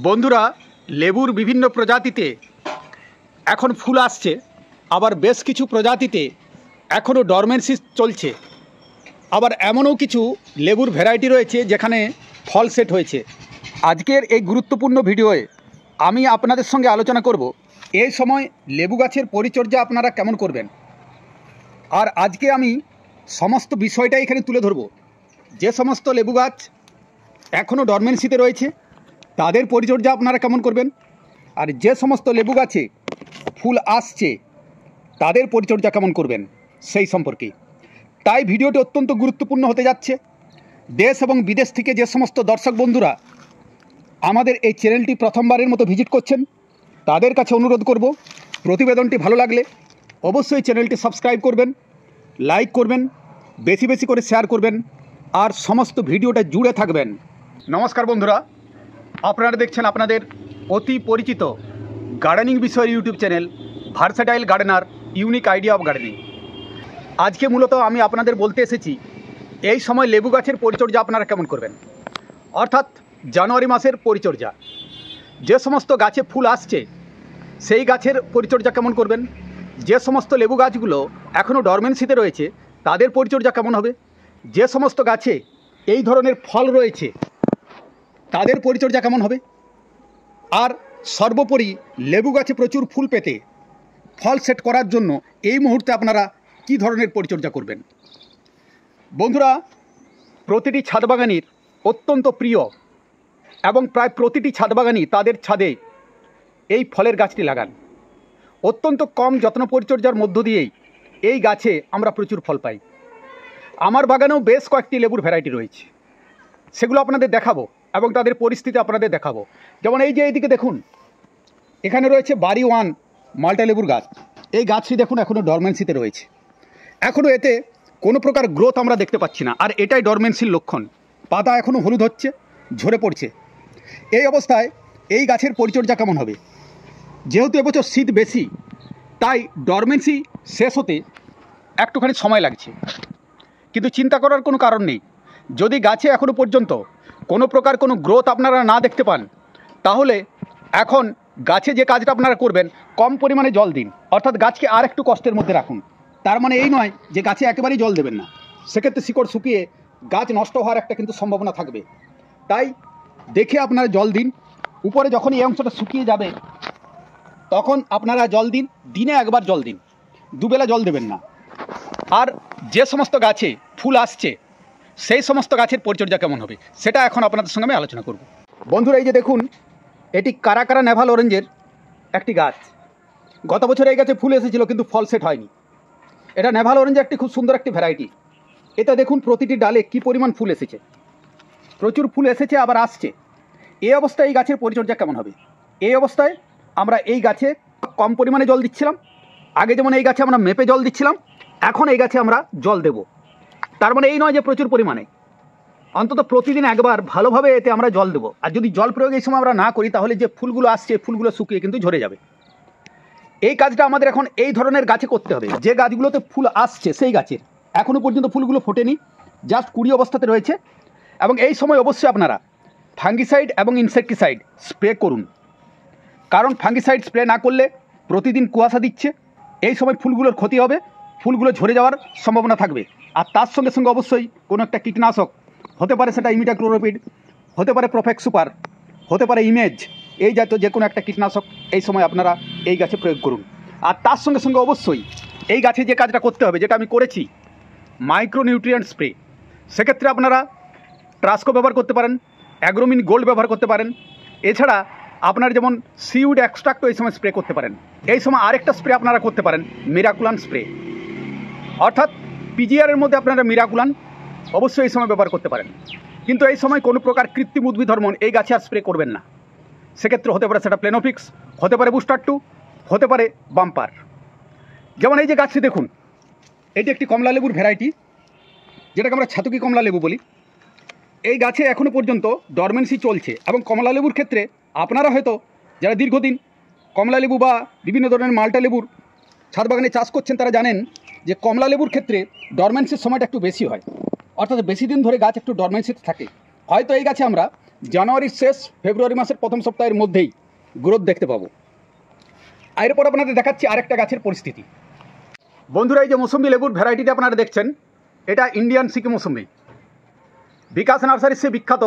বন্ধুরা, লেবুর বিভিন্ন প্রজাতিতে এখন ফুল আসছে, আবার বেশ কিছু প্রজাতিতে এখনও ডরমেন্সি চলছে। আবার এমনও কিছু লেবুর ভ্যারাইটি রয়েছে যেখানে ফল সেট হয়েছে। আজকের এই গুরুত্বপূর্ণ ভিডিওয়ে আমি আপনাদের সঙ্গে আলোচনা করব এই সময় লেবু গাছের পরিচর্যা আপনারা কেমন করবেন। আর আজকে আমি সমস্ত বিষয়টাই এখানে তুলে ধরব। যে সমস্ত লেবু গাছ এখনও ডরমেন্সিতে রয়েছে তাদের পরিচর্যা আপনারা কেমন করবেন, আর যে সমস্ত লেবু গাছে ফুল আসছে তাদের পরিচর্যা কেমন করবেন সেই সম্পর্কে। তাই ভিডিওটি অত্যন্ত গুরুত্বপূর্ণ হতে যাচ্ছে। দেশ এবং বিদেশ থেকে যে সমস্ত দর্শক বন্ধুরা আমাদের এই চ্যানেলটি প্রথমবারের মতো ভিজিট করছেন তাদের কাছে অনুরোধ করব, প্রতিবেদনটি ভালো লাগলে অবশ্যই চ্যানেলটি সাবস্ক্রাইব করবেন, লাইক করবেন, বেশি বেশি করে শেয়ার করবেন, আর সমস্ত ভিডিওটা জুড়ে থাকবেন। নমস্কার বন্ধুরা, আপনারা দেখছেন আপনাদের অতি পরিচিত গার্ডেনিং বিষয়ের YouTube channel versatile gardener, unique idea of gardening. আজকে মূলত আমি আপনাদের বলতে এসেছি এই সময় লেবু গাছের পরিচর্যা আপনারা কেমন করবেন, অর্থাৎ জানুয়ারি মাসের পরিচর্যা। যে সমস্ত গাছে ফুল আসছে সেই গাছের পরিচর্যা কেমন করবেন, যে সমস্ত লেবু গাছগুলো এখনও ডরমেন্সিতে রয়েছে তাদের পরিচর্যা কেমন হবে, যে সমস্ত গাছে এই ধরনের ফল রয়েছে তাদের পরিচর্যা কেমন হবে, আর সর্বোপরি লেবু গাছে প্রচুর ফুল পেতে ফল সেট করার জন্য এই মুহূর্তে আপনারা কি ধরনের পরিচর্যা করবেন। বন্ধুরা, প্রতিটি ছাদ বাগানির অত্যন্ত প্রিয় এবং প্রায় প্রতিটি ছাদ বাগানই তাদের ছাদে এই ফলের গাছটি লাগান। অত্যন্ত কম যত্ন পরিচর্যার মধ্য দিয়েই এই গাছে আমরা প্রচুর ফল পাই। আমার বাগানেও বেশ কয়েকটি লেবুর ভ্যারাইটি রয়েছে, সেগুলো আপনাদের দেখাবো এবং তাদের পরিস্থিতি আপনাদের দেখাবো। যেমন এই যে এইদিকে দেখুন, এখানে রয়েছে বাড়ি ওয়ান মাল্টা লেবুর গাছ। এই গাছটি দেখুন এখনও ডরমেন্সিতে রয়েছে, এখনও এতে কোনো প্রকার গ্রোথ আমরা দেখতে পাচ্ছি না, আর এটাই ডরমেন্সির লক্ষণ। পাতা এখনও হলুদ হচ্ছে, ঝরে পড়ছে। এই অবস্থায় এই গাছের পরিচর্যা কেমন হবে? যেহেতু এবছর শীত বেশি, তাই ডরমেন্সি শেষ হতে একটুখানি সময় লাগছে, কিন্তু চিন্তা করার কোনো কারণ নেই। যদি গাছে এখনও পর্যন্ত কোনো প্রকার কোনো গ্রোথ আপনারা না দেখতে পান, তাহলে এখন গাছে যে কাজটা আপনারা করবেন, কম পরিমাণে জল দিন, অর্থাৎ গাছকে আর একটু কষ্টের মধ্যে রাখুন। তার মানে এই নয় যে গাছে একেবারেই জল দেবেন না, সেক্ষেত্রে শিকড় শুকিয়ে গাছ নষ্ট হওয়ার একটা কিন্তু সম্ভাবনা থাকবে। তাই দেখে আপনারা জল দিন। উপরে যখন এই অংশটা শুকিয়ে যাবে তখন আপনারা জল দিন, দিনে একবার জল দিন, দুবেলা জল দেবেন না। আর যে সমস্ত গাছে ফুল আসছে সেই সমস্ত গাছের পরিচর্যা কেমন হবে সেটা এখন আপনাদের সঙ্গে আমি আলোচনা করব। বন্ধুরা, এই যে দেখুন, এটি কারাকারা নেভাল অরেঞ্জের একটি গাছ। গত বছর এই গাছে ফুল এসেছিল কিন্তু ফল সেট হয়নি। এটা নেভাল অরেঞ্জের একটি খুব সুন্দর একটি ভ্যারাইটি। এটা দেখুন প্রতিটি ডালে কি পরিমাণ ফুল এসেছে, প্রচুর ফুল এসেছে আবার আসছে। এই অবস্থায় এই গাছের পরিচর্যা কেমন হবে? এই অবস্থায় আমরা এই গাছে কম পরিমাণে জল দিচ্ছিলাম। আগে যেমন এই গাছে আমরা মেপে জল দিচ্ছিলাম, এখন এই গাছে আমরা জল দেব। তার মানে এই নয় যে প্রচুর পরিমাণে, অন্তত প্রতিদিন একবার ভালোভাবে এতে আমরা জল দেবো। আর যদি জল প্রয়োগ এই সময় আমরা না করি তাহলে যে ফুলগুলো আসছে ফুলগুলো শুকিয়ে কিন্তু ঝরে যাবে। এই কাজটা আমাদের এখন এই ধরনের গাছে করতে হবে। যে গাছগুলোতে ফুল আসছে সেই গাছের এখনও পর্যন্ত ফুলগুলো ফোটেনি, জাস্ট কুড়ি অবস্থাতে রয়েছে, এবং এই সময় অবশ্যই আপনারা ফাঙ্গিসাইড এবং ইনসেকটিসাইড স্প্রে করুন। কারণ ফাঙ্গিসাইড স্প্রে না করলে প্রতিদিন কুয়াশা দিচ্ছে, এই সময় ফুলগুলোর ক্ষতি হবে, ফুলগুলো ঝরে যাওয়ার সম্ভাবনা থাকবে। আর তার সঙ্গে সঙ্গে অবশ্যই কোনো একটা কীটনাশক, হতে পারে সেটা ইমিডাক্লোরোপিড, হতে পারে প্রফেক্ট সুপার, হতে পারে ইমেজ, এই জাতীয় যে কোনো একটা কীটনাশক এই সময় আপনারা এই গাছে প্রয়োগ করুন। আর তার সঙ্গে সঙ্গে অবশ্যই এই গাছে যে কাজটা করতে হবে, যেটা আমি করেছি, মাইক্রোনিউট্রিয়েন্ট স্প্রে। সেক্ষেত্রে আপনারা ট্রাস্কো ব্যবহার করতে পারেন, অ্যাগ্রোমিন গোল্ড ব্যবহার করতে পারেন। এছাড়া আপনার যেমন সিউড এক্সট্রাক্টও এই সময় স্প্রে করতে পারেন। এই সময় আরেকটা স্প্রে আপনারা করতে পারেন, মিরাকুলান স্প্রে, অর্থাৎ পিজিআরের মধ্যে আপনারা মিরাকুলান অবশ্যই এই সময় ব্যবহার করতে পারেন। কিন্তু এই সময় কোনো প্রকার কৃত্রিম উদ্ভিদ হরমোন এই গাছে আর স্প্রে করবেন না। সেক্ষেত্রে হতে পারে সেটা প্লেনোফিক্স, হতে পারে বুস্টার 2, হতে পারে বাম্পার। যেমন এই যে গাছটি দেখুন, এটি একটি কমলা লেবুর ভ্যারাইটি, যেটাকে আমরা ছাতকি কমলা লেবু বলি। এই গাছে এখনও পর্যন্ত ডরমেন্সি চলছে, এবং কমলা লেবুর ক্ষেত্রে আপনারা হয়তো যারা দীর্ঘদিন কমলা লেবু বা বিভিন্ন ধরনের মাল্টা লেবুর ছাদ বাগানে চাষ করছেন তারা জানেন যে কমলা লেবুর ক্ষেত্রে ডরমেন্সির সময়টা একটু বেশি হয়, অর্থাৎ বেশি দিন ধরে গাছ একটু ডরমেন্সিতে থাকে। হয়তো এই গাছে আমরা জানুয়ারির শেষ ফেব্রুয়ারি মাসের প্রথম সপ্তাহের মধ্যেই গ্রোথ দেখতে পাবো। এরপর আপনাদের দেখাচ্ছি আরেকটা গাছের পরিস্থিতি। বন্ধুরা, এই যে মৌসুম্বি লেবুর ভ্যারাইটিটা আপনারা দেখছেন, এটা ইন্ডিয়ান সিকি মৌসুম্বি। বিকাশ নার্সারির সে বিখ্যাত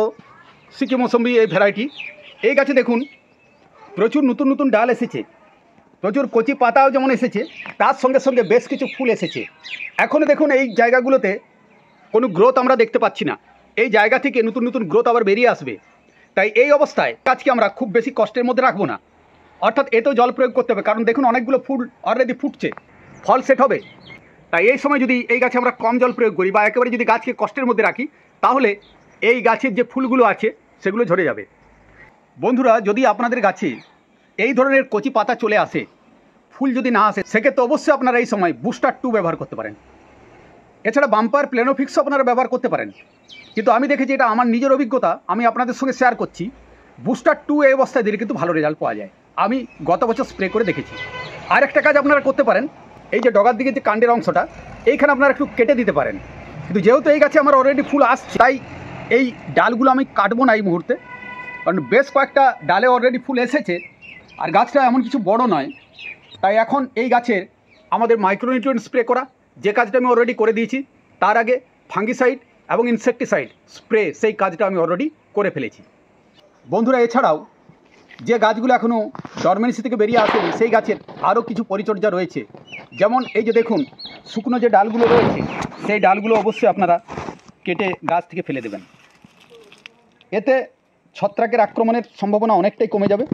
সিকি মৌসুম্বি এই ভ্যারাইটি। এই গাছে দেখুন প্রচুর নতুন নতুন ডাল এসেছে, প্রচুর কচি পাতাও যেমন এসেছে, তার সঙ্গে সঙ্গে বেশ কিছু ফুল এসেছে। এখনও দেখুন এই জায়গাগুলোতে কোনো গ্রোথ আমরা দেখতে পাচ্ছি না। এই জায়গা থেকে নতুন নতুন গ্রোথ আবার বেরিয়ে আসবে। তাই এই অবস্থায় গাছকে আমরা খুব বেশি কষ্টের মধ্যে রাখবো না, অর্থাৎ এতেও জল প্রয়োগ করতে হবে, কারণ দেখুন অনেকগুলো ফুল অলরেডি ফুটছে, ফল সেট হবে। তাই এই সময় যদি এই গাছে আমরা কম জল প্রয়োগ করি বা একেবারে যদি গাছকে কষ্টের মধ্যে রাখি, তাহলে এই গাছের যে ফুলগুলো আছে সেগুলো ঝরে যাবে। বন্ধুরা, যদি আপনাদের গাছে এই ধরনের কচি পাতা চলে আসে, ফুল যদি না আসে, সেক্ষেত্রে অবশ্যই আপনারা এই সময় বুস্টার 2 ব্যবহার করতে পারেন। এছাড়া বাম্পার প্লেনোফিক্সও আপনারা ব্যবহার করতে পারেন। কিন্তু আমি দেখেছি, এটা আমার নিজের অভিজ্ঞতা, আমি আপনাদের সঙ্গে শেয়ার করছি, বুস্টার 2 এই অবস্থায় দিলে কিন্তু ভালো রেজাল্ট পাওয়া যায়। আমি গত বছর স্প্রে করে দেখেছি। আর একটা কাজ আপনারা করতে পারেন, এই যে ডগার দিকে যে কাণ্ডের অংশটা, এইখানে আপনারা একটু কেটে দিতে পারেন। কিন্তু যেহেতু এই গাছে আমার অলরেডি ফুল আসছে, তাই এই ডালগুলো আমি কাটবো না এই মুহূর্তে, কারণ বেশ কয়েকটা ডালে অলরেডি ফুল এসেছে আর গাছটা এমন কিছু বড় নয়। তাই এখন এই গাছের আমাদের মাইক্রোনিউট্রিয়েন্ট স্প্রে করা, যে কাজটা আমি অলরেডি করে দিয়েছি। তার আগে ফাঙ্গিসাইড এবং ইনসেকটিসাইড স্প্রে, সেই কাজটা আমি অলরেডি করে ফেলেছি। বন্ধুরা, এছাড়াও যে গাছগুলো এখনও ডরমেন্সি থেকে বেরিয়ে আসেনি, সেই গাছের আরও কিছু পরিচর্যা রয়েছে। যেমন এই যে দেখুন শুকনো যে ডালগুলো রয়েছে, সেই ডালগুলো অবশ্যই আপনারা কেটে গাছ থেকে ফেলে দেবেন। এতে ছত্রাকের আক্রমণের সম্ভাবনা অনেকটাই কমে যাবে।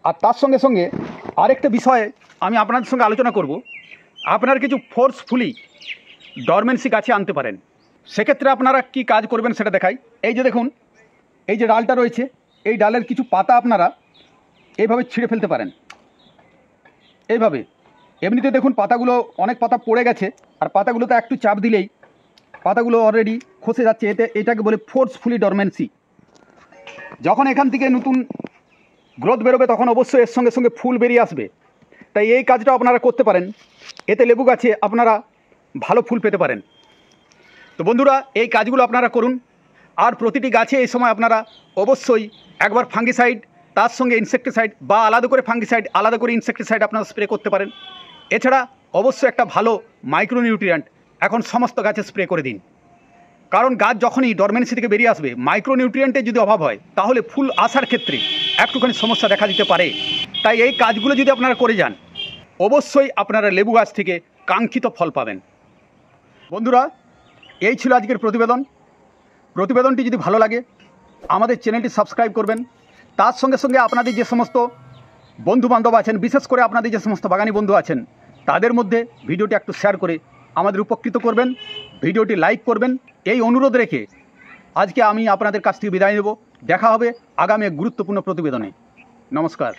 আর তার সঙ্গে সঙ্গে আরেকটা বিষয়ে আমি আপনাদের সঙ্গে আলোচনা করব, আপনারা কিছু ফোর্সফুলি ডরমেন্সি গাছে আনতে পারেন। সেক্ষেত্রে আপনারা কি কাজ করবেন সেটা দেখাই। এই যে দেখুন, এই যে ডালটা রয়েছে, এই ডালের কিছু পাতা আপনারা এইভাবে ছিঁড়ে ফেলতে পারেন। এইভাবে এমনিতে দেখুন পাতাগুলো, অনেক পাতা পড়ে গেছে, আর পাতাগুলোতে একটু চাপ দিলেই পাতাগুলো অলরেডি খসে যাচ্ছে। এটাকে বলে ফোর্সফুলি ডরমেন্সি। যখন এখান থেকে নতুন গ্রোথ বেরোবে, তখন অবশ্যই এর সঙ্গে সঙ্গে ফুল বেরিয়ে আসবে। তাই এই কাজটা আপনারা করতে পারেন, এতে লেবু গাছে আপনারা ভালো ফুল পেতে পারেন। তো বন্ধুরা, এই কাজগুলো আপনারা করুন। আর প্রতিটি গাছে এই সময় আপনারা অবশ্যই একবার ফাঙ্গিসাইড, তার সঙ্গে ইনসেকটিসাইড, বা আলাদা করে ফাঙ্গিসাইড আলাদা করে ইনসেকটিসাইড আপনারা স্প্রে করতে পারেন। এছাড়া অবশ্যই একটা ভালো মাইক্রোনিউট্রিয়েন্ট এখন সমস্ত গাছে স্প্রে করে দিন, কারণ গাছ যখনই ডরমেন্সি থেকে বেরিয়ে আসবে, মাইক্রোনিউট্রিয়েন্টের যদি অভাব হয়, তাহলে ফুল আসার ক্ষেত্রে একটুখানি সমস্যা দেখা দিতে পারে। তাই এই কাজগুলো যদি আপনারা করে যান, অবশ্যই আপনারা লেবু গাছ থেকে কাঙ্ক্ষিত ফল পাবেন। বন্ধুরা, এই ছিল আজকের প্রতিবেদনটি যদি ভালো লাগে আমাদের চ্যানেলটি সাবস্ক্রাইব করবেন। তার সঙ্গে সঙ্গে আপনাদের যে সমস্ত বন্ধুবান্ধব আছেন, বিশেষ করে আপনাদের যে সমস্ত বাগানি বন্ধু আছেন, তাদের মধ্যে ভিডিওটি একটু শেয়ার করে আমাদের উপকৃত করবেন। ভিডিওটি লাইক করবেন, এই অনুরোধ রেখে আজকে আমি আপনাদের কাছ থেকে বিদায় নেব। দেখা হবে আগামী এক গুরুত্বপূর্ণ প্রতিবেদনে। নমস্কার।